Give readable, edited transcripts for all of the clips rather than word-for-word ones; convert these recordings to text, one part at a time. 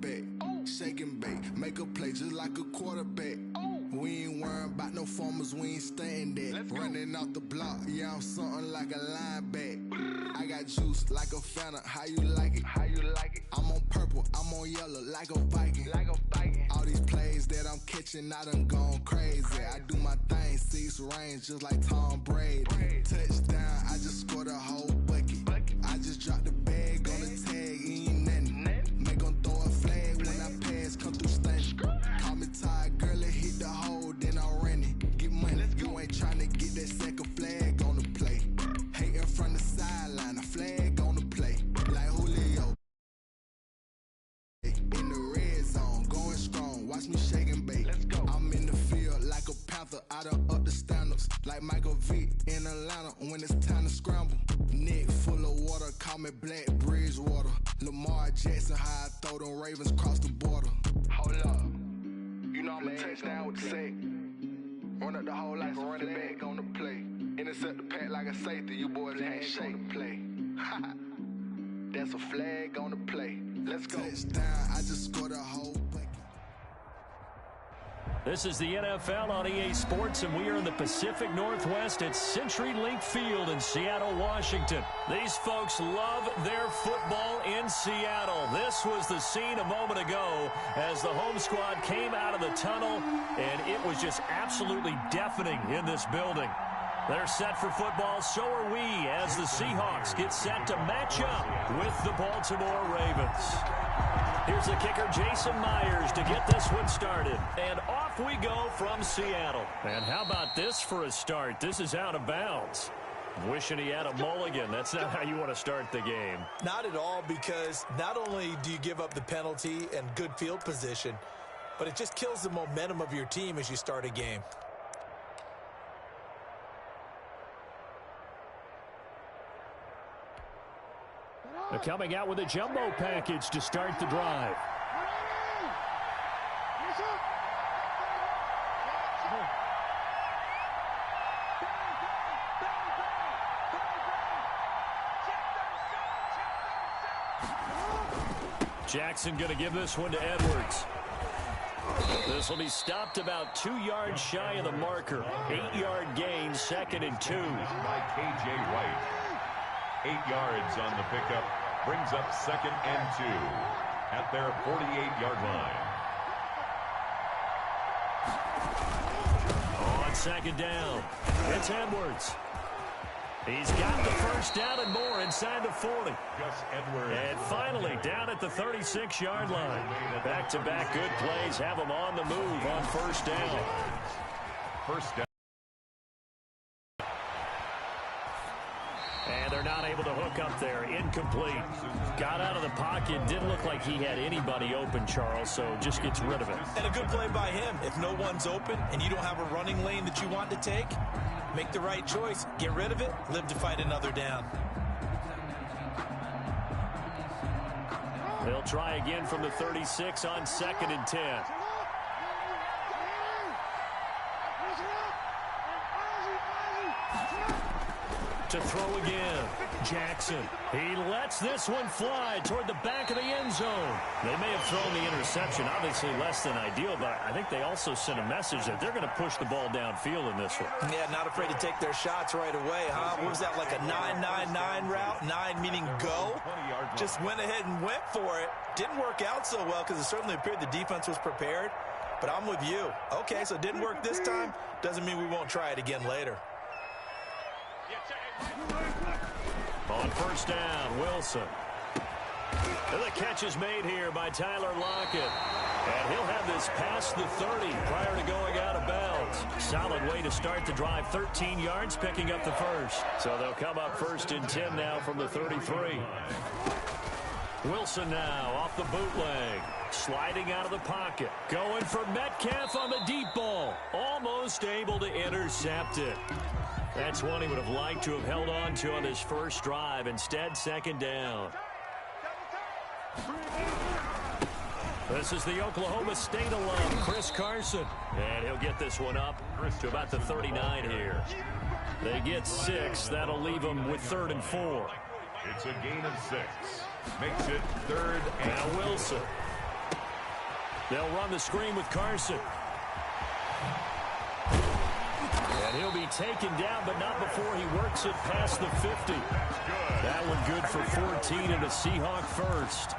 back. Shake and bake, make a play just like a quarterback. We ain't worrying about no formers, we ain't staying there. Running off the block, yeah, I'm something like a linebacker. I got juice like a Fanta, how you like it? How you like it? I'm on purple, I'm on yellow like a Viking. Like a Viking. All these plays that I'm catching, I done gone crazy. I do my thing, 6 range just like Tom Brady. Touchdown, I just scored a whole bucket. I just dropped the bag on the tag, ain't nothing. Make 'em throw a flag when I pass, come through stunning. Call me tired, girl, it hit the hole, then I ran it. Get money, you ain't tryna get that second flag on the play. Hating from the sideline, a flag on the play. Like Julio. In the red zone, going strong, watch me shake and bake. I'm in the field like a panther, I done up the standards. Like Michael Vick in Atlanta when it's time to scramble. Neck full of water, call me Black Bridgewater. Lamar Jackson, how I throw them Ravens cross the border. Hold up, you know I'm a touchdown with the sack. Run up the whole like a running back on the play. Intercept the pack like a safety, you boys ain't shake the play. That's a flag on the play. Let's go. Touchdown, I just scored a whole bucket. This is the NFL on EA Sports, and we are in the Pacific Northwest at CenturyLink Field in Seattle, Washington. These folks love their football in Seattle. This was the scene a moment ago as the home squad came out of the tunnel, and it was just absolutely deafening in this building. They're set for football, so are we, as the Seahawks get set to match up with the Baltimore Ravens. Here's the kicker, Jason Myers, to get this one started. And off we go from Seattle. And how about this for a start? This is out of bounds. Wishing he had a mulligan. That's not how you want to start the game. Not at all, because not only do you give up the penalty and good field position, but it just kills the momentum of your team as you start a game. They're coming out with a jumbo package to start the drive. Jackson going to give this one to Edwards. This will be stopped about 2 yards shy of the marker. 8-yard gain, 2nd and 2. By K.J. White. 8 yards on the pickup, brings up 2nd and 2 at their 48-yard line. On 2nd down, it's Edwards. He's got the first down and more inside the 40. Gus Edwards. And finally down at the 36-yard line. Back-to-back good plays have him on the move on 1st down. First down. And they're not able to hook up there. Incomplete. Got out of the pocket. Didn't look like he had anybody open, Charles, so just gets rid of it. And a good play by him. If no one's open and you don't have a running lane that you want to take, make the right choice. Get rid of it. Live to fight another down. They'll try again from the 36 on 2nd and 10. To throw again, Jackson. He lets this one fly toward the back of the end zone. They may have thrown the interception, obviously less than ideal, but I think they also sent a message that they're going to push the ball downfield in this one. Yeah, not afraid to take their shots right away, huh? What was that, like a 9-9-9 route? 9 meaning go? Just went ahead and went for it. Didn't work out so well because it certainly appeared the defense was prepared, but I'm with you. Okay, so it didn't work this time. Doesn't mean we won't try it again later. On 1st down, Wilson. And the catch is made here by Tyler Lockett. And he'll have this past the 30 prior to going out of bounds. Solid way to start the drive. 13 yards, picking up the first. So they'll come up 1st and 10 now from the 33. Wilson now off the bootleg. Sliding out of the pocket. Going for Metcalf on the deep ball. Almost able to intercept it. That's one he would have liked to have held on to on his first drive. Instead, 2nd down. This is the Oklahoma State alum, Chris Carson. And he'll get this one up to about the 39 here. They get 6. That'll leave them with 3rd and 4. It's a gain of 6. Makes it 3rd and now Wilson. They'll run the screen with Carson. And he'll be taken down, but not before he works it past the 50. That one good for 14 and a Seahawk first.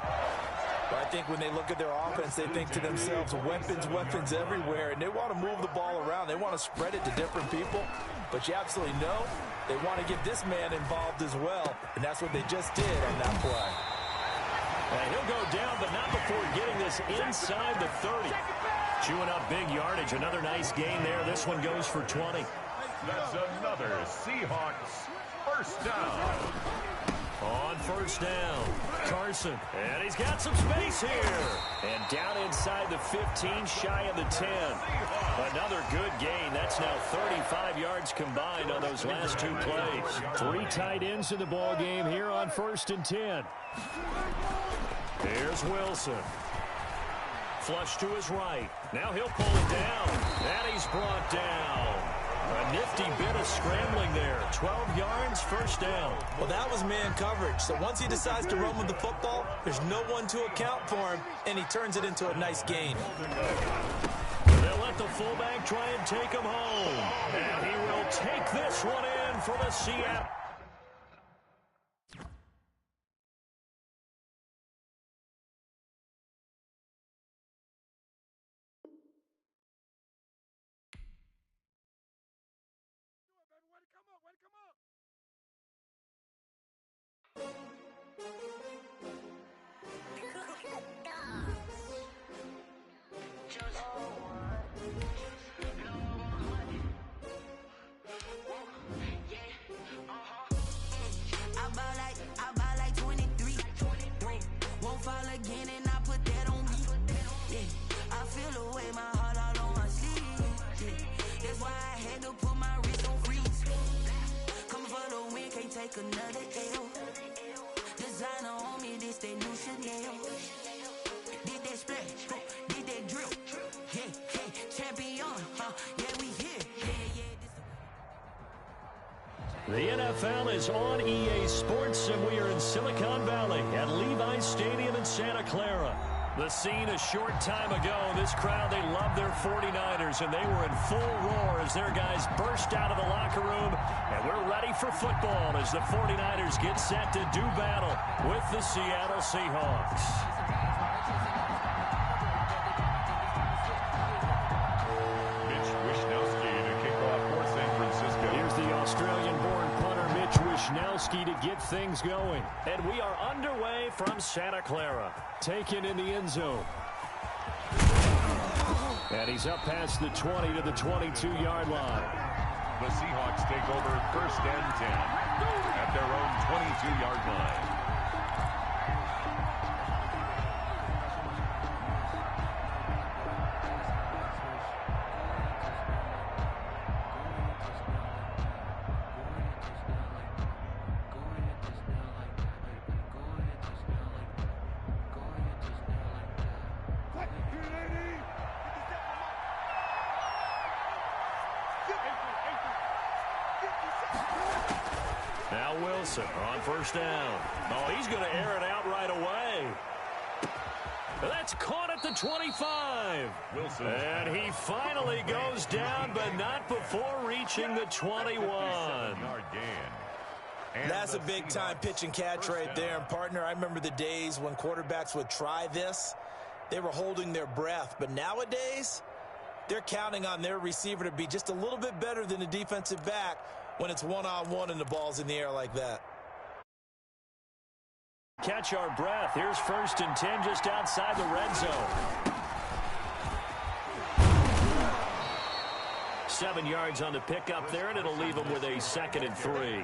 But I think when they look at their offense, they think to themselves, weapons everywhere, and they want to move the ball around. They want to spread it to different people. But you absolutely know they want to get this man involved as well, and that's what they just did on that play. And he'll go down, but not before getting this inside the 30. Chewing up big yardage. Another nice gain there. This one goes for 20. That's another Seahawks first down. On first down, Carson. And he's got some space here. And down inside the 15, shy of the 10. Another good gain. That's now 35 yards combined on those last two plays. 3 tight ends in the ball game here on 1st and 10. Here's Wilson. Flush to his right. Now he'll pull it down. And he's brought down. A nifty bit of scrambling there. 12 yards, first down. Well, that was man coverage. So once he decides to run with the football, there's no one to account for him, and he turns it into a nice gain. They'll let the fullback try and take him home. And he will take this one in for the Seattle. I buy like 23. Won't fall again and I put that on me. Yeah, I feel the way my heart all on my sleeve. Yeah, that's why I had to put my wrist on freeze. Coming for the win, can't take another L. Designer on me, this that new Chanel. Did that splash, did that drill. Yeah, champion, yeah, we here. The NFL is on EA Sports, and we are in Silicon Valley at Levi's Stadium in Santa Clara. The scene a short time ago, this crowd, they love their 49ers, and they were in full roar as their guys burst out of the locker room, and we're ready for football as the 49ers get set to do battle with the Seattle Seahawks. Wishnowski to get things going. And we are underway from Santa Clara. Taken in the end zone. And he's up past the 20 to the 22-yard line. The Seahawks take over 1st and 10 at their own 22-yard line. Now Wilson on first down. Oh, he's going to air it out right away. That's caught at the 25. Wilson. And he finally goes down, but not before reaching the 21. That's a big-time pitch and catch right there. And, partner, I remember the days when quarterbacks would try this. They were holding their breath. But nowadays, they're counting on their receiver to be just a little bit better than the defensive back when it's one-on-one and the ball's in the air like that. Catch our breath. Here's 1st and 10 just outside the red zone. 7 yards on the pickup there, and it'll leave them with a 2nd and 3.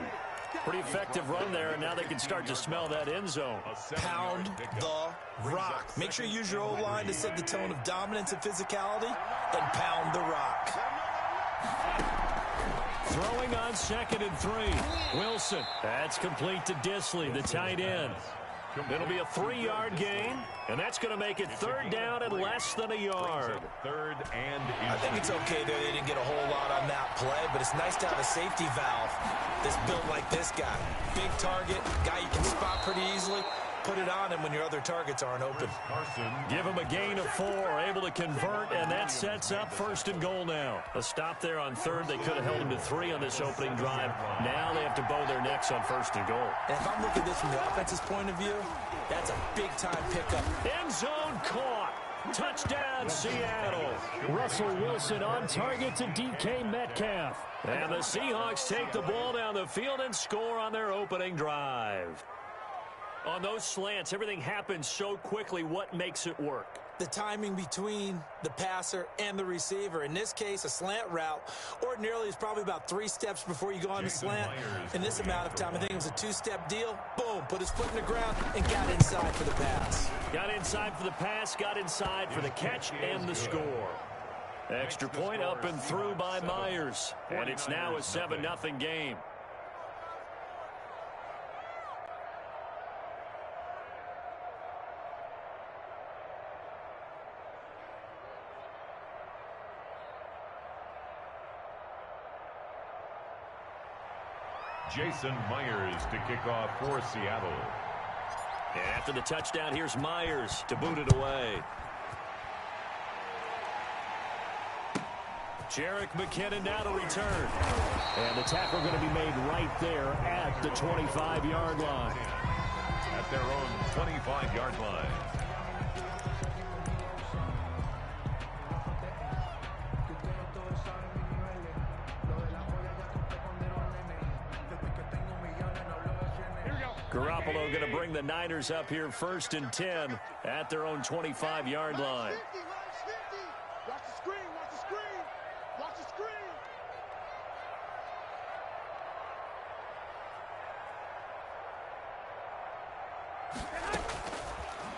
Pretty effective run there, and now they can start to smell that end zone. Pound the rock. Make sure you use your O-line to set the tone of dominance and physicality, and pound the rock. Throwing on 2nd and 3. Wilson. That's complete to Disley, the tight end. It'll be a 3-yard gain, and that's going to make it 3rd down and less than a yard. 3rd and I think it's okay there. They didn't get a whole lot on that play, but it's nice to have a safety valve that's built like this guy. Big target, guy you can spot pretty easily. put it on him when your other targets aren't open. Give him a gain of 4, able to convert, and that sets up 1st and goal now. A stop there on 3rd. They could have held him to 3 on this opening drive. Now they have to bow their necks on 1st and goal. And if I'm looking at this from the offense's point of view, that's a big-time pickup. End zone caught. Touchdown, Seattle. Russell Wilson on target to DK Metcalf. And the Seahawks take the ball down the field and score on their opening drive. On those slants, everything happens so quickly. What makes it work? The timing between the passer and the receiver. In this case, a slant route ordinarily is probably about 3 steps before you go on the slant. In this amount of time, I think it was a 2-step deal. Boom, put his foot in the ground and got inside for the pass. Got inside for the pass, got inside for the catch and the score. Extra point up and through by Myers. And it's now a 7-0 game. Jason Myers to kick off for Seattle. And after the touchdown, here's Myers to boot it away. Jerick McKinnon now to return. And the tackle going to be made right there at the 25-yard line. At their own 25-yard line. Garoppolo going to bring the Niners up here 1st and 10 at their own 25-yard line. Watch the screen, watch the screen, watch the screen.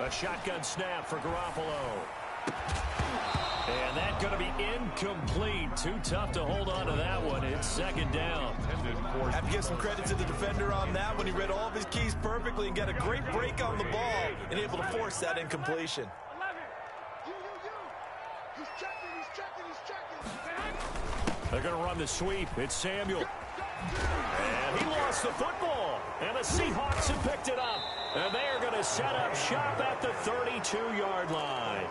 A shotgun snap for Garoppolo. And that's going to be incomplete. Too tough to hold on to that one. It's 2nd down. I have to give some credit to the defender on that when he read all of his keys perfectly and got a great break on the ball and able to force that incompletion. He's checking. They're going to run the sweep. It's Samuel. And he lost the football. And the Seahawks have picked it up. And they are going to set up shop at the 32-yard line.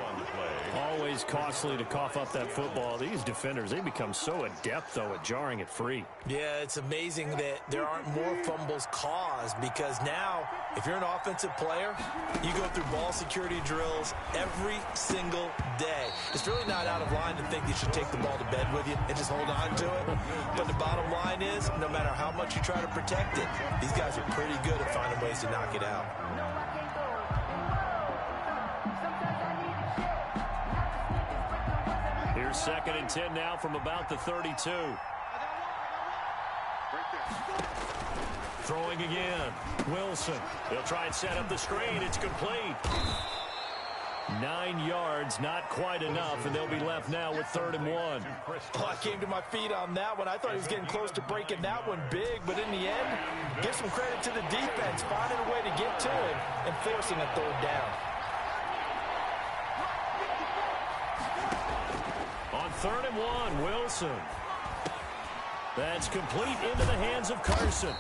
Always costly to cough up that football. These defenders, they become so adept, though, at jarring it free. Yeah, it's amazing that there aren't more fumbles caused because now, if you're an offensive player, you go through ball security drills every single day. It's really not out of line to think you should take the ball to bed with you and just hold on to it. But the bottom line is, no matter how much you try to protect it, these guys are pretty good at finding ways to knock it out. Here's 2nd and 10 now from about the 32. Throwing again. Wilson. He'll try and set up the screen. It's complete. 9 yards, not quite enough, and they'll be left now with 3rd and 1. Oh, I came to my feet on that one. I thought he was getting close to breaking that one big, but in the end, give some credit to the defense, finding a way to get to him and forcing a 3rd down. On 3rd and 1, Wilson. That's complete into the hands of Carson.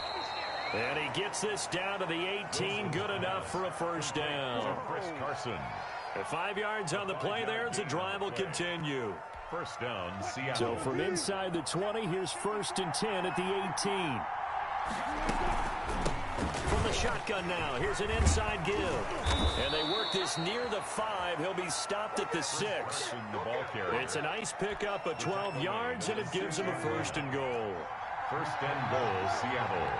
And he gets this down to the 18, good enough for a 1st down. Chris Carson. At 5 yards on the play there, the drive will continue. 1st down, Seattle. So from inside the 20, here's 1st and 10 at the 18. From the shotgun now, here's an inside give. And they work this near the 5. He'll be stopped at the 6. It's a nice pickup of 12 yards, and it gives him a 1st and goal. 1st and goal, Seattle.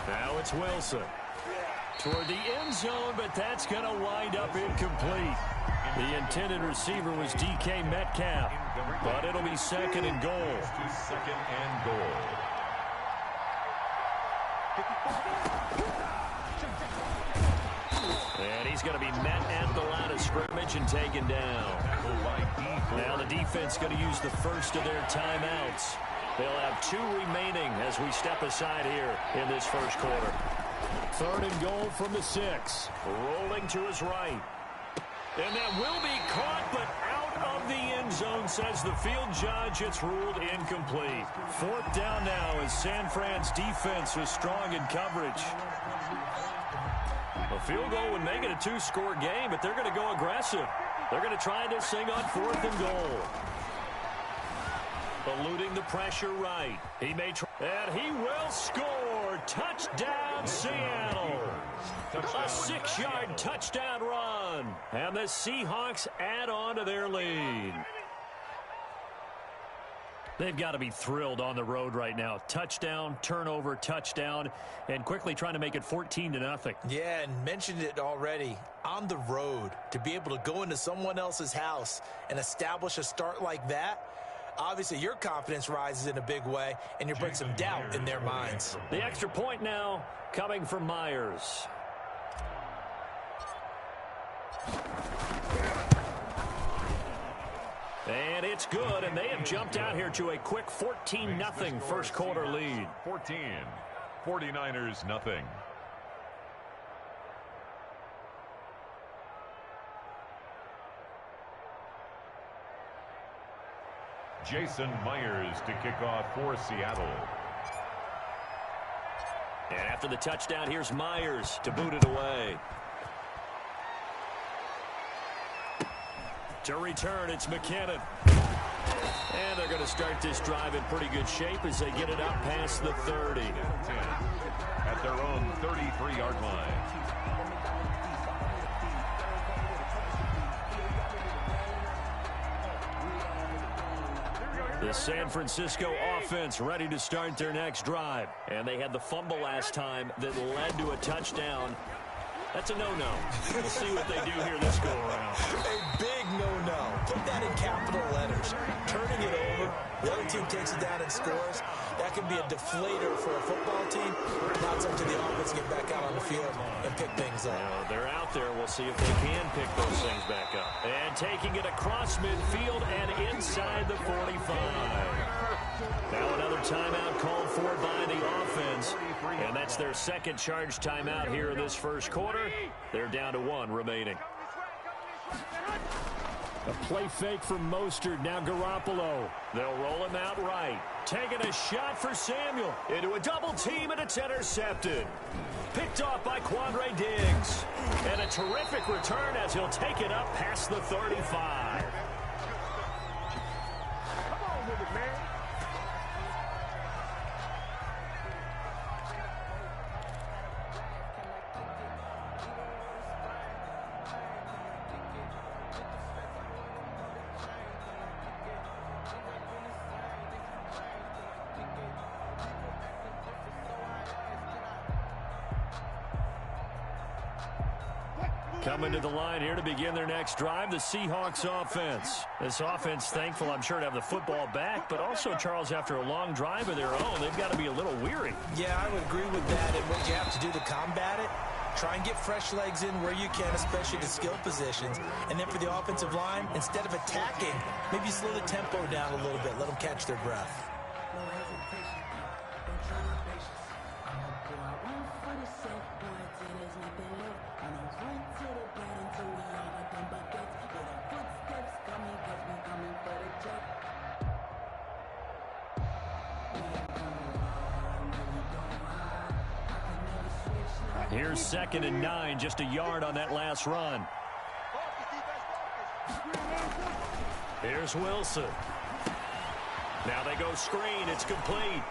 Now it's Wilson. Toward the end zone, but that's going to wind up incomplete. The intended receiver was DK Metcalf, but it'll be 2nd and goal. 2nd and goal. And he's going to be met at the line of scrimmage and taken down. Now the defense going to use the first of their timeouts. They'll have 2 remaining as we step aside here in this 1st quarter. 3rd and goal from the 6. Rolling to his right. And that will be caught, but out of the end zone, says the field judge. It's ruled incomplete. 4th down now as San Fran's defense was strong in coverage. A field goal would make it a 2-score game, but they're going to go aggressive. They're going to try this thing on 4th and goal. Eluding the pressure right. He may try, and he will score. Touchdown, Seattle. A 6-yard touchdown run. And the Seahawks add on to their lead. They've got to be thrilled on the road right now. Touchdown, turnover, touchdown, and quickly trying to make it 14-0. Yeah, and mentioned it already. On the road, to be able to go into someone else's house and establish a start like that, obviously your confidence rises in a big way, and you bring some doubt in their minds. The extra point now coming from Myers. And it's good, and they have jumped out here to a quick 14-0 first quarter lead. 14, 49ers nothing. Jason Myers to kick off for Seattle. And after the touchdown, here's Myers to boot it away. To return, it's McKinnon. And they're going to start this drive in pretty good shape as they get it up past the 30. At their own 33-yard line. The San Francisco offense ready to start their next drive. And they had the fumble last time that led to a touchdown. That's a no-no. We'll see what they do here this go-around. A big no-no. Put that in capital letters. Turning it over, the other team takes it down and scores. That can be a deflator for a football team. Now it's up to the offense to get back out on the field and pick things up. They're out there. We'll see if they can pick those things back up. And taking it across midfield and inside the 45. Now another timeout called for by the offense. And that's their second charge timeout here in this first quarter. They're down to 1 remaining. A play fake from Mostert. Now Garoppolo. They'll roll him out right. Taking a shot for Samuel. Into a double team, and it's intercepted. Picked off by Quandre Diggs. And a terrific return as he'll take it up past the 35. Come on with it, man. Coming to the line here to begin their next drive, the Seahawks offense. This offense thankful, I'm sure, to have the football back, but also, Charles, after a long drive of their own, they've got to be a little weary. Yeah, I would agree with that. And what you have to do to combat it, try and get fresh legs in where you can, especially the skill positions. And then for the offensive line, instead of attacking, maybe slow the tempo down a little bit. Let them catch their breath. Here's 2nd and 9, just a yard on that last run. Here's Wilson. Now they go screen. It's complete.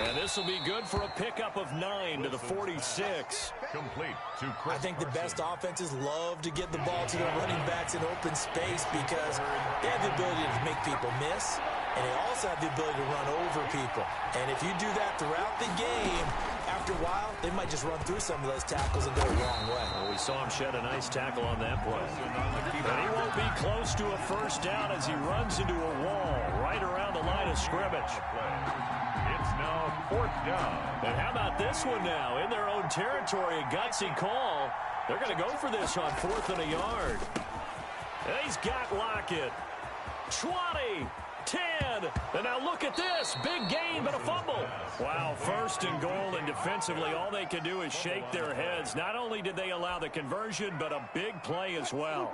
And this will be good for a pickup of 9 to the 46. Complete to Chris I think the Carson. best offenses love to get the ball to their running backs in open space because they have the ability to make people miss, and they also have the ability to run over people. And if you do that throughout the game, after a while, they might just run through some of those tackles and go the wrong way. Well, we saw him shed a nice tackle on that play. And he won't be close to a first down as he runs into a wall right around the line of scrimmage. It's now 4th down. And how about this one now? In their own territory, a gutsy call. They're going to go for this on 4th and a yard. And he's got Lockett. 20, 10, and now look at this. Big gain, but a fumble. Wow, 1st and goal, and defensively, all they can do is shake their heads. Not only did they allow the conversion, but a big play as well.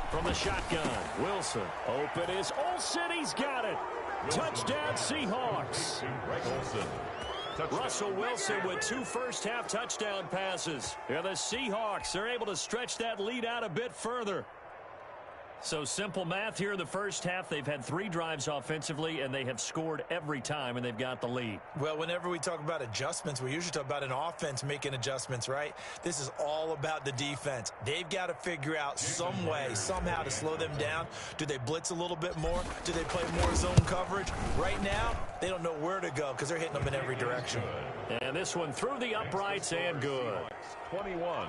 From the shotgun, Wilson. Open is Olsen. He's got it. Touchdown, Seahawks. Russell Wilson with 2 first-half touchdown passes. Yeah, the Seahawks are able to stretch that lead out a bit further. So simple math here in the first half. They've had 3 drives offensively, and they have scored every time, and they've got the lead. Well, whenever we talk about adjustments, we usually talk about an offense making adjustments, right? This is all about the defense. They've got to figure out some way, somehow to slow them down. Do they blitz a little bit more? Do they play more zone coverage? Right now, they don't know where to go because they're hitting them in every direction. And this one through the uprights and good. 21,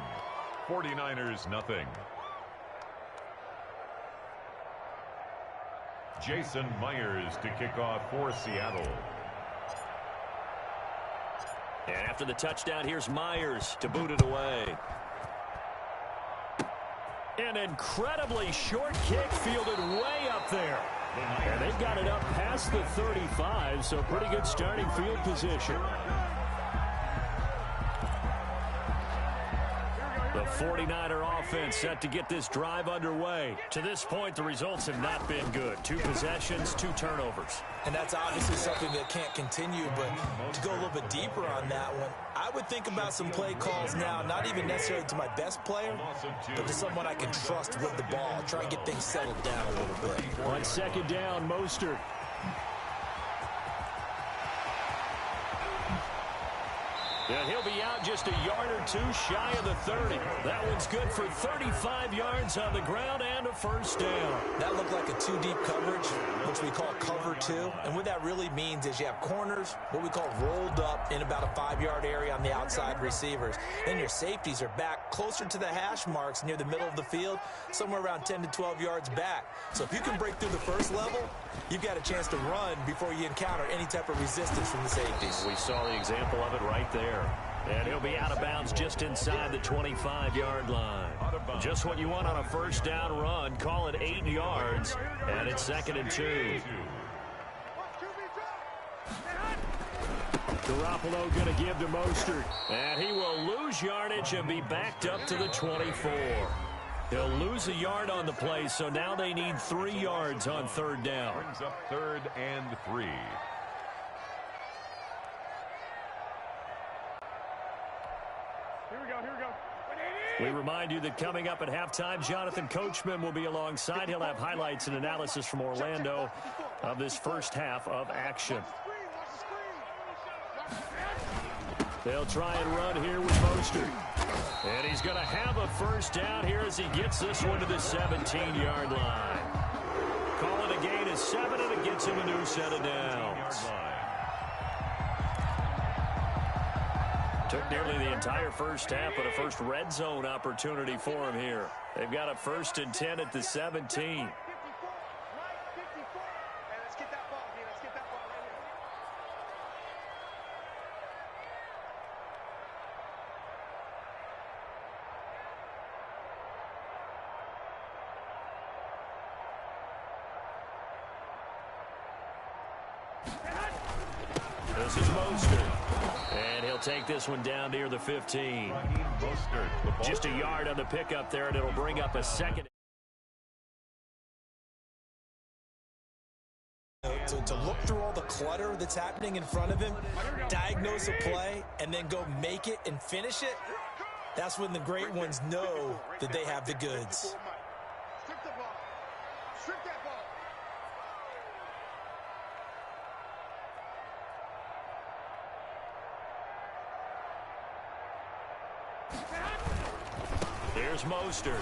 49ers nothing. Jason Myers to kick off for Seattle. And after the touchdown, here's Myers to boot it away. An incredibly short kick fielded way up there. And they've got it up past the 35, so pretty good starting field position. The 49er offense set to get this drive underway. To this point, the results have not been good. 2 possessions, 2 turnovers. And that's obviously something that can't continue, but to go a little bit deeper on that one, I would think about some play calls now, not even necessarily to my best player, but to someone I can trust with the ball. Try and get things settled down a little bit. On 2nd down, Mostert. And he'll be out just a yard or 2 shy of the 30. That one's good for 35 yards on the ground and a first down. That looked like a 2-deep coverage, which we call cover 2. And what that really means is you have corners, what we call rolled up in about a 5-yard area on the outside receivers. Then your safeties are back closer to the hash marks near the middle of the field, somewhere around 10 to 12 yards back. So if you can break through the first level, you've got a chance to run before you encounter any type of resistance from the safeties. We saw the example of it right there. And he'll be out of bounds just inside the 25-yard line. Just what you want on a first down run. Call it 8 yards, and it's 2nd and 2. Garoppolo going to give to Mostert. And he will lose yardage and be backed up to the 24. He'll lose a yard on the play, so now they need 3 yards on 3rd down. Brings up 3rd and 3. We remind you that coming up at halftime, Jonathan Coachman will be alongside. He'll have highlights and analysis from Orlando of this first half of action. They'll try and run here with Mostert. And he's going to have a first down here as he gets this one to the 17-yard line. Call it a gain of 7, and it gets him a new set of downs. Took nearly the entire first half, but a first red zone opportunity for him here. They've got a 1st and 10 at the 17. This is Mostert. And he'll take this one down near the 15. Just a yard on the pickup there, and it'll bring up a 2nd. To look through all the clutter that's happening in front of him, diagnose a play, and then go make it and finish it, that's when the great ones know that they have the goods. Here's Mostert.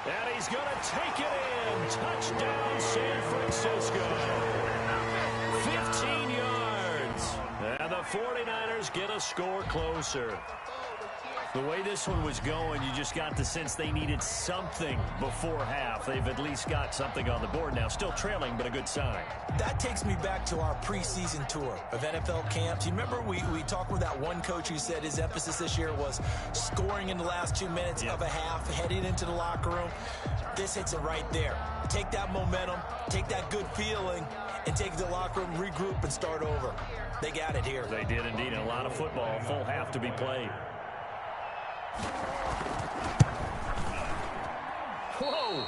And he's going to take it in. Touchdown, San Francisco. 15 yards. And the 49ers get a score closer. The way this one was going, you just got the sense they needed something before half. They've at least got something on the board now. Still trailing, but a good sign. That takes me back to our preseason tour of NFL camps. You remember we talked with that one coach who said his emphasis this year was scoring in the last 2 minutes of a half, heading into the locker room. This hits it right there. Take that momentum, take that good feeling, and take it to the locker room, regroup, and start over. They got it here. They did indeed. A lot of football, full half to be played. Whoa!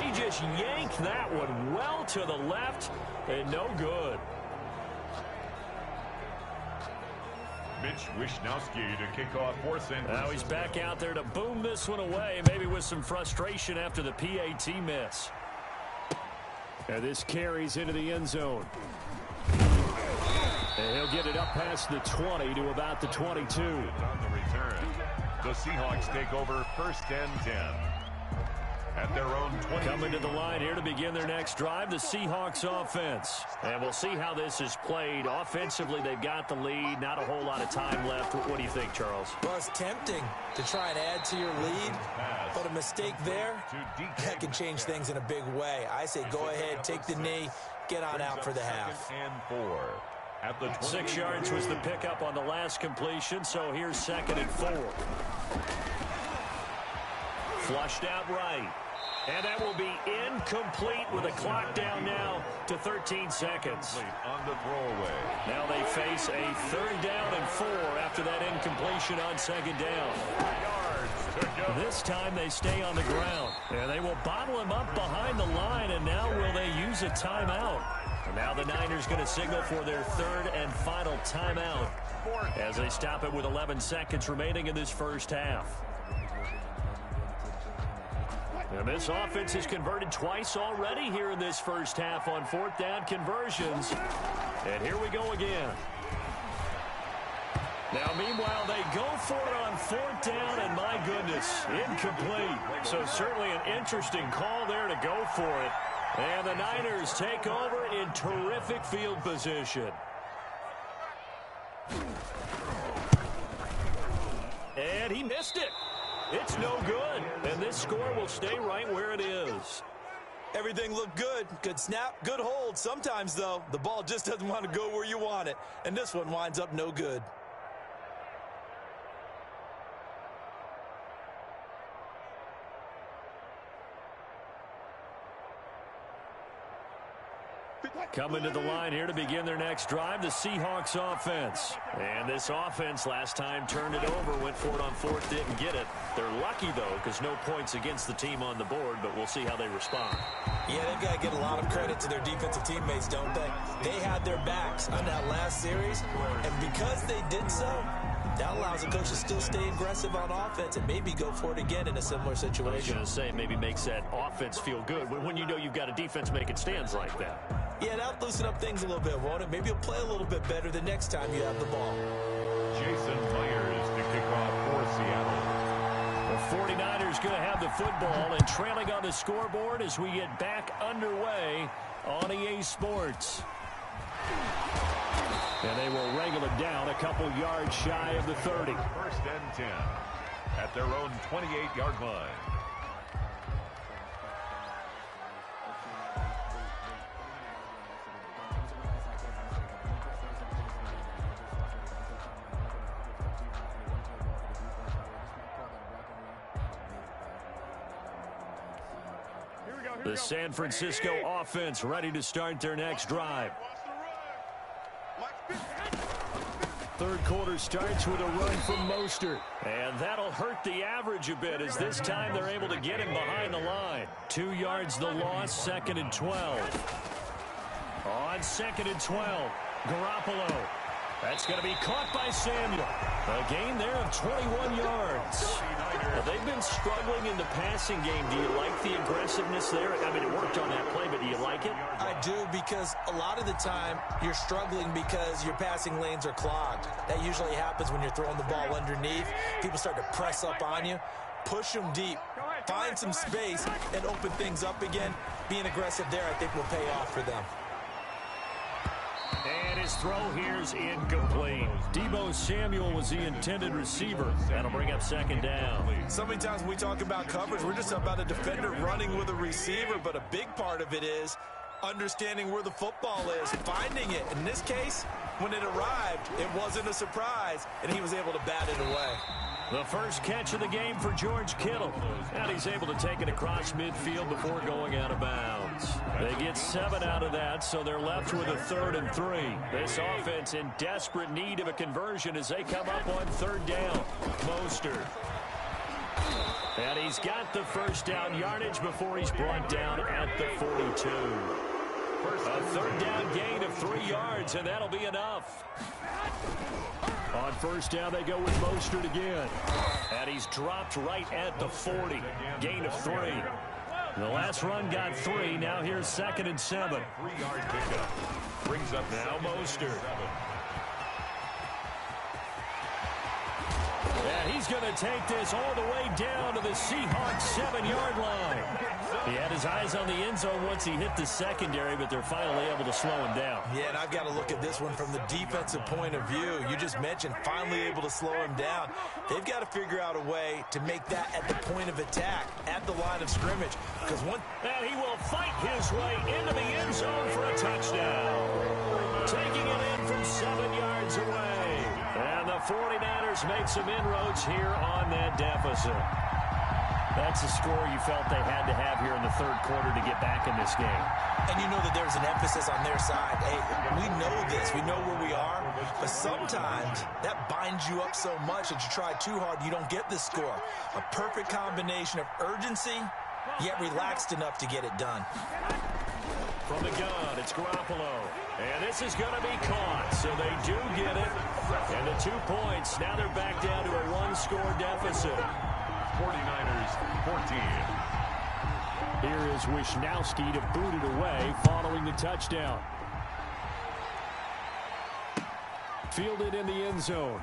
He just yanked that one well to the left, and no good. Mitch Wishnowski to kick off for San Francisco. Now he's back out there to boom this one away, maybe with some frustration after the PAT miss. And this carries into the end zone. And he'll get it up past the 20 to about the 22. On the return, the Seahawks take over 1st and 10. At their own 20. Coming to the line here to begin their next drive, the Seahawks offense. And we'll see how this is played. Offensively, they've got the lead. Not a whole lot of time left. What do you think, Charles? Well, it's tempting to try and add to your lead, but a mistake there, that can change things in a big way. I say go ahead, take the knee, get on out for the half. And 4. At the 6 yards was the pickup on the last completion, so here's 2nd and 4. Flushed out right. And that will be incomplete with a clock down now to 13 seconds. On the throwaway. Now they face a 3rd down and 4 after that incompletion on 2nd down. This time they stay on the ground. And they will bottle him up behind the line, and now will they use a timeout? And now the Niners going to signal for their 3rd and final timeout as they stop it with 11 seconds remaining in this first half. And this offense has converted twice already here in this first half on 4th down conversions. And here we go again. Now, meanwhile, they go for it on 4th down, and my goodness, incomplete. So certainly an interesting call there to go for it. And the Niners take over in terrific field position. And he missed it. It's no good, and this score will stay right where it is. Everything looked good. Good snap, good hold. Sometimes, though, the ball just doesn't want to go where you want it, and this one winds up no good. Coming to the line here to begin their next drive, the Seahawks offense. And this offense last time turned it over, went for it on 4th, didn't get it. They're lucky, though, because no points against the team on the board, but we'll see how they respond. Yeah, they've got to give a lot of credit to their defensive teammates, don't they? They had their backs on that last series, and because they did so, that allows the coach to still stay aggressive on offense and maybe go for it again in a similar situation. I was going to say, it maybe makes that offense feel good when you know you've got a defense making stands like that. Yeah, that'll loosen up things a little bit, won't it? Maybe you'll play a little bit better the next time you have the ball. Jason Myers to kick off for Seattle. The 49ers going to have the football and trailing on the scoreboard as we get back underway on EA Sports. And they will wrangle it down a couple yards shy of the 30. 1st and 10 at their own 28-yard line. The San Francisco offense ready to start their next drive. 3rd quarter starts with a run from Mostert. And that'll hurt the average a bit as this time they're able to get him behind the line. 2 yards the loss, 2nd and 12. On 2nd and 12, Garoppolo. That's going to be caught by Samuel. A gain there of 21 yards. Well, they've been struggling in the passing game. Do you like the aggressiveness there? I mean, it worked on that play, but do you like it? I do, because a lot of the time you're struggling because your passing lanes are clogged. That usually happens when you're throwing the ball underneath. People start to press up on you. Push them deep. Find some space and open things up again. Being aggressive there, I think, will pay off for them. And his throw here's incomplete. Deebo Samuel was the intended receiver. That'll bring up 2nd down. So many times when we talk about coverage, we're just about a defender running with a receiver, but a big part of it is understanding where the football is, finding it. In this case, when it arrived, it wasn't a surprise, and he was able to bat it away. The first catch of the game for George Kittle. And he's able to take it across midfield before going out of bounds. They get 7 out of that, so they're left with a 3rd and 3. This offense in desperate need of a conversion as they come up on 3rd down. Mostert. And he's got the first down yardage before he's brought down at the 42. A 3rd down gain of 3 yards, and that'll be enough. On 1st down, they go with Mostert again. And he's dropped right at the 40. Gain of 3. The last run got 3. Now here's 2nd and 7. 3-yard pickup. Brings up now Mostert. And he's going to take this all the way down to the Seahawks 7-yard line. He had his eyes on the end zone once he hit the secondary, but they're finally able to slow him down. Yeah, and I've got to look at this one from the defensive point of view. You just mentioned finally able to slow him down. They've got to figure out a way to make that at the point of attack, at the line of scrimmage. And he will fight his way into the end zone for a touchdown. Taking it in from 7 yards away. And the 49ers make some inroads here on that deficit. That's a score you felt they had to have here in the 3rd quarter to get back in this game. And you know that there's an emphasis on their side. Hey, we know this. We know where we are. But sometimes that binds you up so much that you try too hard, you don't get this score. A perfect combination of urgency, yet relaxed enough to get it done. From the gun, it's Garoppolo. And this is going to be caught, so they do get it. And the 2 points, now they're back down to a 1-score deficit. 49ers 14. Here is Wisnowski to boot it away following the touchdown. Fielded in the end zone.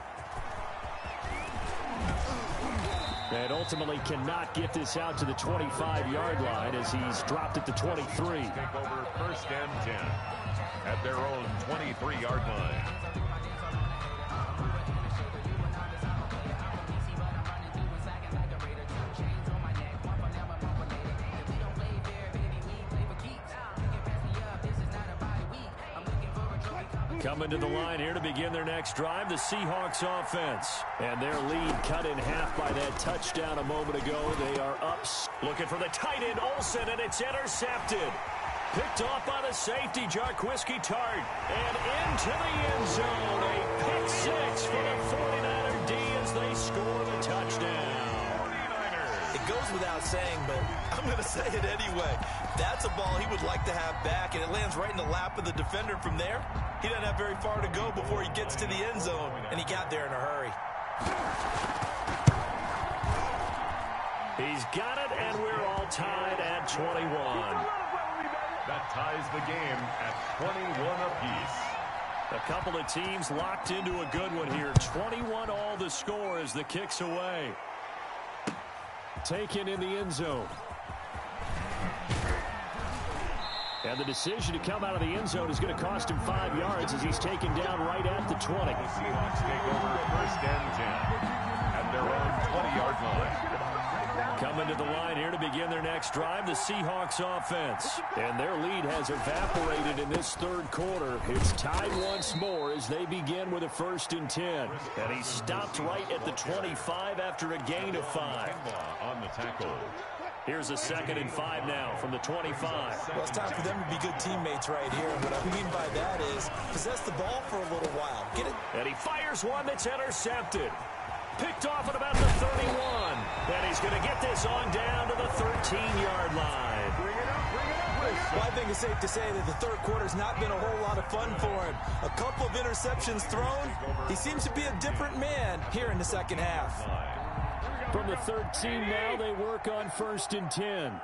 And ultimately cannot get this out to the 25-yard line as he's dropped at the 23. Take over 1st and 10 at their own 23-yard line. Coming to the line here to begin their next drive, the Seahawks offense. And their lead cut in half by that touchdown a moment ago. They are up. Looking for the tight end, Olsen, and it's intercepted. Picked off by the safety, Jarquiski Tart. And into the end zone. A pick 6 for the 49er D as they score the touchdown. It goes without saying, but I'm going to say it anyway. That's a ball he would like to have back, and it lands right in the lap of the defender from there. He doesn't have very far to go before he gets to the end zone, and he got there in a hurry. He's got it, and we're all tied at 21. That ties the game at 21 apiece. A couple of teams locked into a good one here. 21 all the score as the kick's away. Taken in the end zone. And the decision to come out of the end zone is going to cost him 5 yards as he's taken down right at the 20. The Seahawks take over 1st and 10 at their own 20-yard line. Coming to the line here to begin their next drive, the Seahawks offense. And their lead has evaporated in this 3rd quarter. It's tied once more as they begin with a 1st and 10. And he stopped right at the 25 after a gain of 5. On the tackle. Here's a 2nd and 5 now from the 25. Well, it's time for them to be good teammates right here. And what I mean by that is possess the ball for a little while. Get it? And he fires one that's intercepted. Picked off at about the 31. And he's going to get this on down to the 13-yard line. Bring it up, bring it up. Well, I think it's safe to say that the 3rd quarter's not been a whole lot of fun for him. A couple of interceptions thrown. He seems to be a different man here in the 2nd half. From the 13 now, they work on 1st and 10.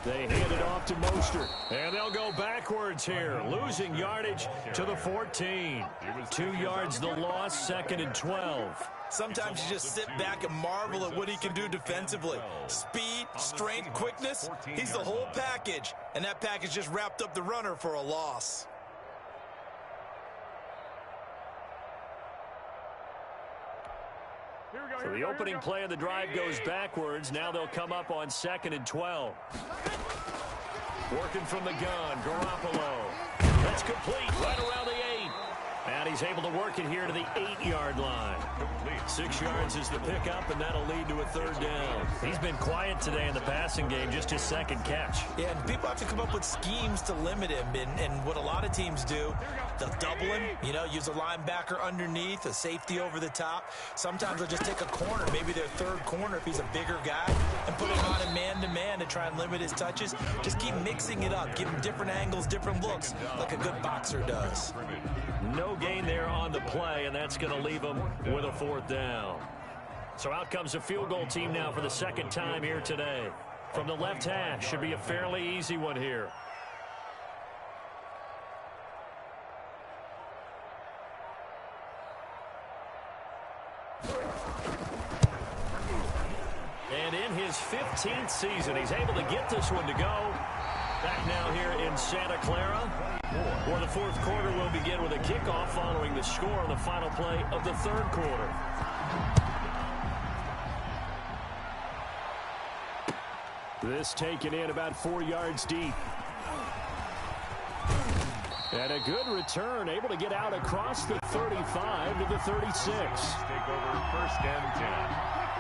They hand it off to Mostert, and they'll go backwards here, losing yardage to the 14. 2 yards the loss, 2nd and 12. Sometimes you just sit back and marvel at what he can do defensively. Speed, strength, quickness, he's the whole package. And that package just wrapped up the runner for a loss. So the opening play of the drive goes backwards. Now they'll come up on 2nd and 12. Working from the gun, Garoppolo. That's complete right around the 8. And he's able to work it here to the 8-yard line. 6 yards is the pickup, and that'll lead to a 3rd down. He's been quiet today in the passing game, just his 2nd catch. Yeah, and people have to come up with schemes to limit him. And what a lot of teams do, they'll double him, use a linebacker underneath, a safety over the top. Sometimes they'll just take a corner, maybe their 3rd corner if he's a bigger guy, and put him on a man-to-man to try and limit his touches. Just keep mixing it up, give him different angles, different looks, like a good boxer does. No gain there on the play, and that's going to leave them with a 4th down. So out comes a field goal team now for the 2nd time here today. From the left hash, should be a fairly easy one here. And in his 15th season, he's able to get this one to go. Back now here in Santa Clara, where the 4th quarter will begin with a kickoff following the score on the final play of the 3rd quarter. This taken in about 4 yards deep. And a good return, able to get out across the 35 to the 36. Take over 1st and 10.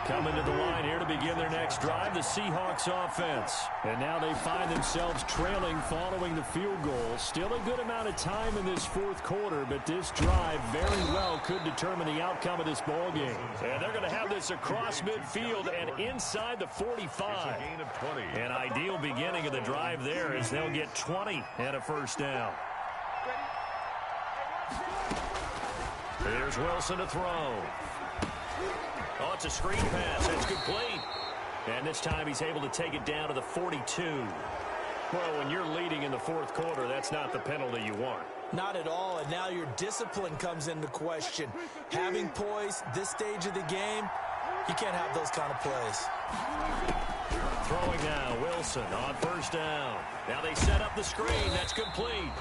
Coming to the line here to begin their next drive, the Seahawks offense. And now they find themselves trailing following the field goal. Still a good amount of time in this 4th quarter, but this drive very well could determine the outcome of this ball game. And they're going to have this across midfield and inside the 45. Gain of 20. An ideal beginning of the drive there as they'll get 20 and a 1st down. Here's Wilson to throw. Oh, it's a screen pass. It's complete. And this time he's able to take it down to the 42. Well, when you're leading in the 4th quarter, that's not the penalty you want. Not at all, and now your discipline comes into question. Having poise this stage of the game, you can't have those kind of plays. Throwing now, Wilson on 1st down. Now they set up the screen. That's complete.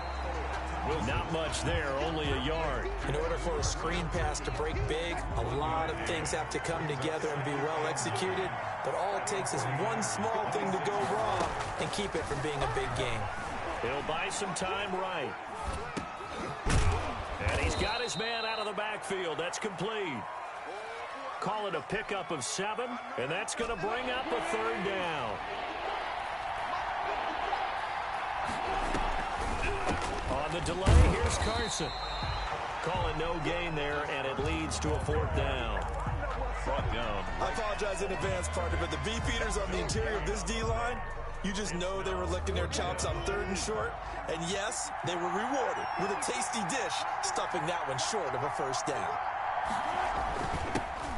Not much there, only a yard. In order for a screen pass to break big, a lot of things have to come together and be well executed. But all it takes is one small thing to go wrong and keep it from being a big game. He'll buy some time right. And he's got his man out of the backfield. That's complete. Call it a pickup of 7, and that's going to bring up a 3rd down. On the delay, here's Carson. Calling no gain there, and it leads to a 4th down. Brought down. I apologize in advance, partner, but the beefeaters on the interior of this D-line, you just know they were licking their chops on 3rd and short. And yes, they were rewarded with a tasty dish, stuffing that one short of a 1st down.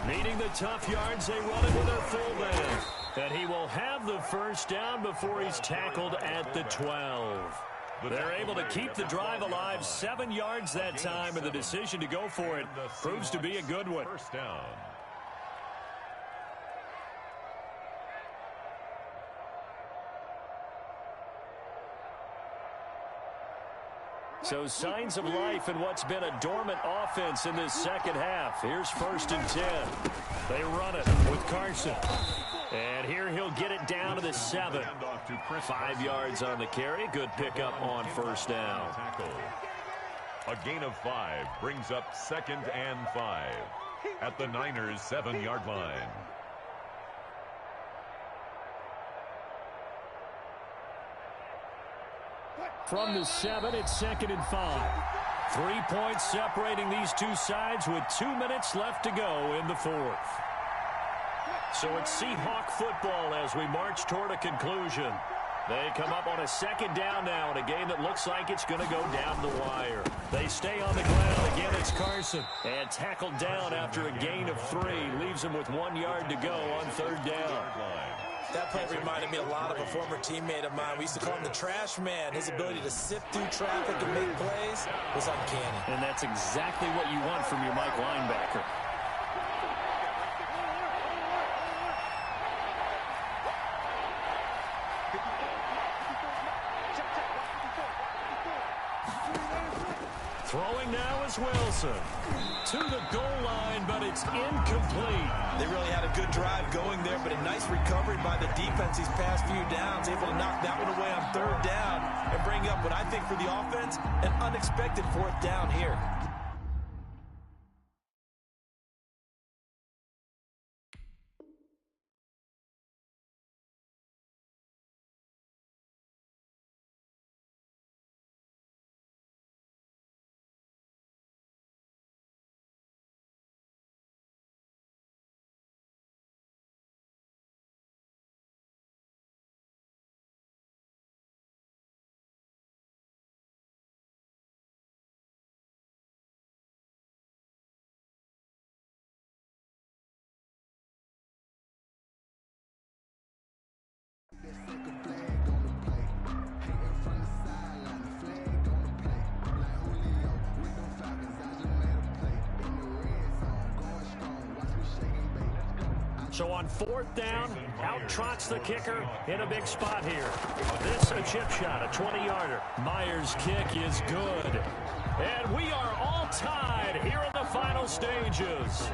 Needing the tough yards, they run it with their fullback. And he will have the 1st down before he's tackled at the 12. They're able to keep the drive alive, 7 yards that time, and the decision to go for it proves to be a good one. 1st down. So signs of life in what's been a dormant offense in this 2nd half. Here's 1st and 10. They run it with Carson. And here he'll get it down to the 7. 5 yards on the carry. Good pickup on 1st down. A gain of 5 brings up 2nd and 5 at the Niners' 7-yard line. From the 7, it's 2nd and 5. 3 points separating these two sides with 2 minutes left to go in the 4th. So it's Seahawk football as we march toward a conclusion. They come up on a 2nd down now in a game that looks like it's going to go down the wire. They stay on the ground. Again, it's Carson. And tackled down after a gain of 3. Leaves him with 1 yard to go on 3rd down. That play reminded me a lot of a former teammate of mine. We used to call him the trash man. His ability to sift through traffic and make plays was uncanny. And that's exactly what you want from your Mike linebacker. Throwing now is Wilson. To the goal line, but it's incomplete. They really had a good drive going there, but a nice recovery by the defense these past few downs, able to knock that one away on 3rd down and bring up what I think for the offense, an unexpected 4th down here. So on 4th down, out trots the kicker in a big spot here. This a chip shot, a 20-yarder. Myers' kick is good. And we are all tied here in the final stages.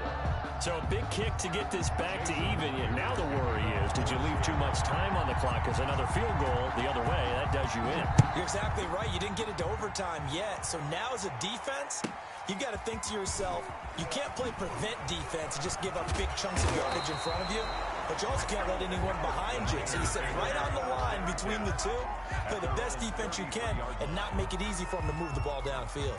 So a big kick to get this back to even. And now the worry is, did you leave too much time on the clock? Because another field goal the other way, that does you in. You're exactly right. You didn't get it to overtime yet. So now as a defense, you've got to think to yourself, you can't play prevent defense and just give up big chunks of yardage in front of you, but you also can't let anyone behind you. So you sit right on the line between the two, play the best defense you can, and not make it easy for them to move the ball downfield.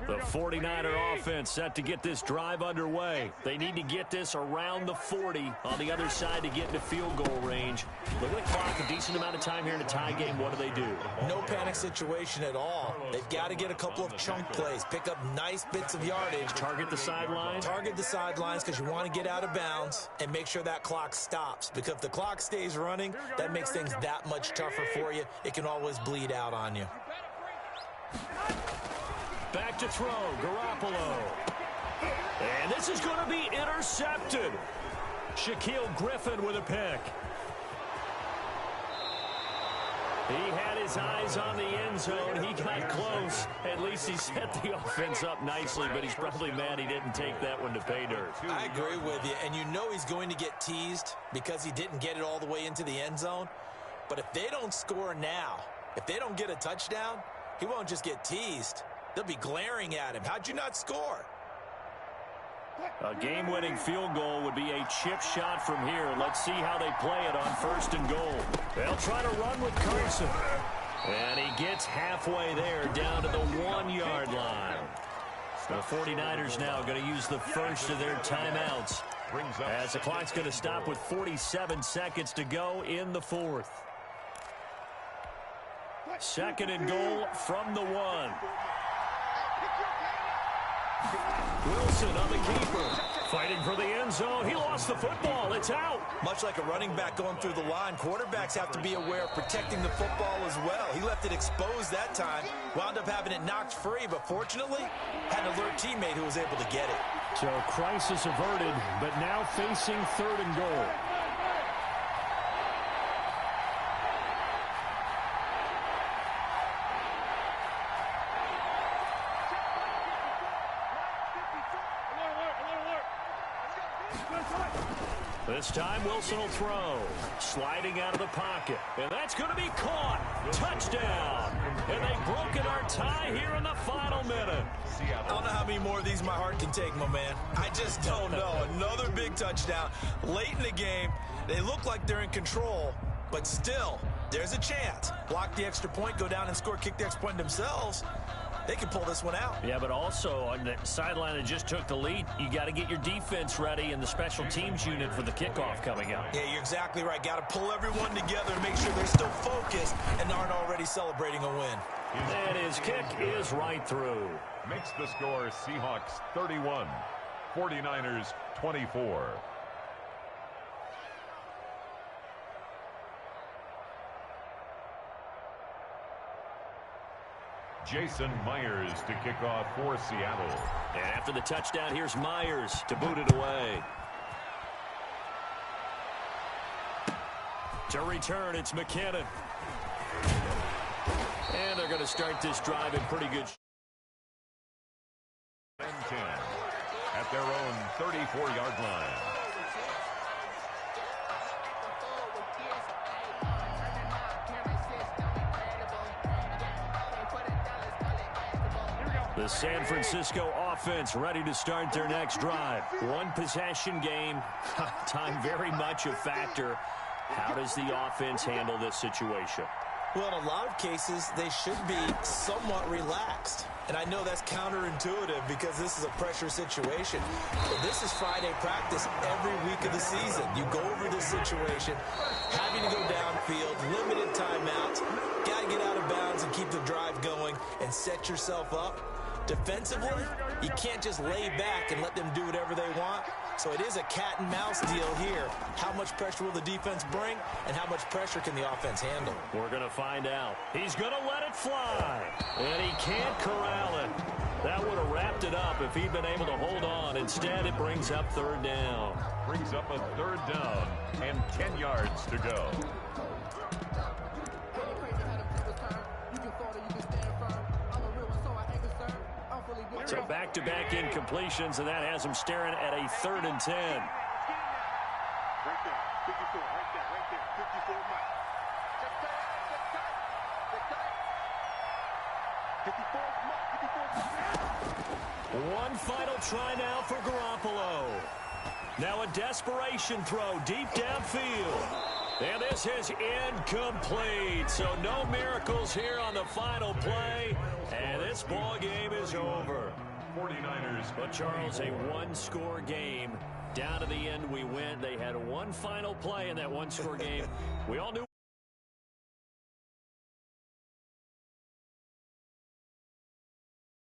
The 49er offense set to get this drive underway. They need to get this around the 40 on the other side to get into field goal range. Look at the clock, a decent amount of time here in a tie game. What do? No panic situation at all. They've got to get a couple of chunk plays, pick up nice bits of yardage. Target the sidelines? Target the sidelines because you want to get out of bounds and make sure that clock stops. Because if the clock stays running, that makes things that much tougher for you. It can always bleed out on you. Back to throw, Garoppolo. And this is going to be intercepted. Shaquille Griffin with a pick. He had his eyes on the end zone. He got close. At least he set the offense up nicely, but he's probably mad he didn't take that one to pay dirt. I agree with you, and you know he's going to get teased because he didn't get it all the way into the end zone. But if they don't score now, if they don't get a touchdown, he won't just get teased. They'll be glaring at him. How'd you not score? A game-winning field goal would be a chip shot from here. Let's see how they play it on 1st and goal. They'll try to run with Carson. And he gets halfway there, down to the 1-yard line. The 49ers now going to use the first of their timeouts, as the clock's going to stop with 47 seconds to go in the 4th. 2nd and goal from the 1. Wilson on the keeper. Fighting for the end zone. He lost the football. It's out. Much like a running back going through the line, quarterbacks have to be aware of protecting the football as well. He left it exposed that time. Wound up having it knocked free, but fortunately, had an alert teammate who was able to get it. So crisis averted, but now facing 3rd and goal. This time, Wilson will throw. Sliding out of the pocket. And that's going to be caught. Touchdown. And they've broken our tie here in the final minute. I don't know how many more of these my heart can take, my man. I just don't know. Another big touchdown. Late in the game, they look like they're in control, but still, there's a chance. Block the extra point, go down and score, kick the extra point themselves. They can pull this one out. Yeah, but also on the sideline that just took the lead, you got to get your defense ready and the special teams unit for the kickoff coming up. Yeah, you're exactly right. Got to pull everyone together and make sure they're still focused and aren't already celebrating a win. And his kick is right through. Makes the score Seahawks 31, 49ers 24. Jason Myers to kick off for Seattle. And after the touchdown, here's Myers to boot it away. To return, it's McKinnon. And they're going to start this drive in pretty good shape. 10 at their own 34-yard line. The San Francisco offense ready to start their next drive. One possession game. Time very much a factor. How does the offense handle this situation? Well, in a lot of cases, they should be somewhat relaxed. And I know that's counterintuitive because this is a pressure situation. But this is Friday practice every week of the season. You go over this situation, having to go downfield, limited timeouts, got to get out of bounds and keep the drive going and set yourself up. Defensively, you can't just lay back and let them do whatever they want. So it is a cat and mouse deal here. How much pressure will the defense bring, and how much pressure can the offense handle? We're going to find out. He's going to let it fly, and he can't corral it. That would have wrapped it up if he'd been able to hold on. Instead, it brings up third down. Brings up a third down and 10 yards to go. So back-to-back incompletions, and that has him staring at a 3rd and 10. Right there, 54, right there, 54 Mike. Just tight, 54 Mike, 54 Mike. One final try now for Garoppolo. Now a desperation throw deep downfield. And this is incomplete. So no miracles here on the final play. And this ball game is over. 49ers. But Charles, a one-score game. Down to the end we went. They had one final play in that one-score game. We all knew.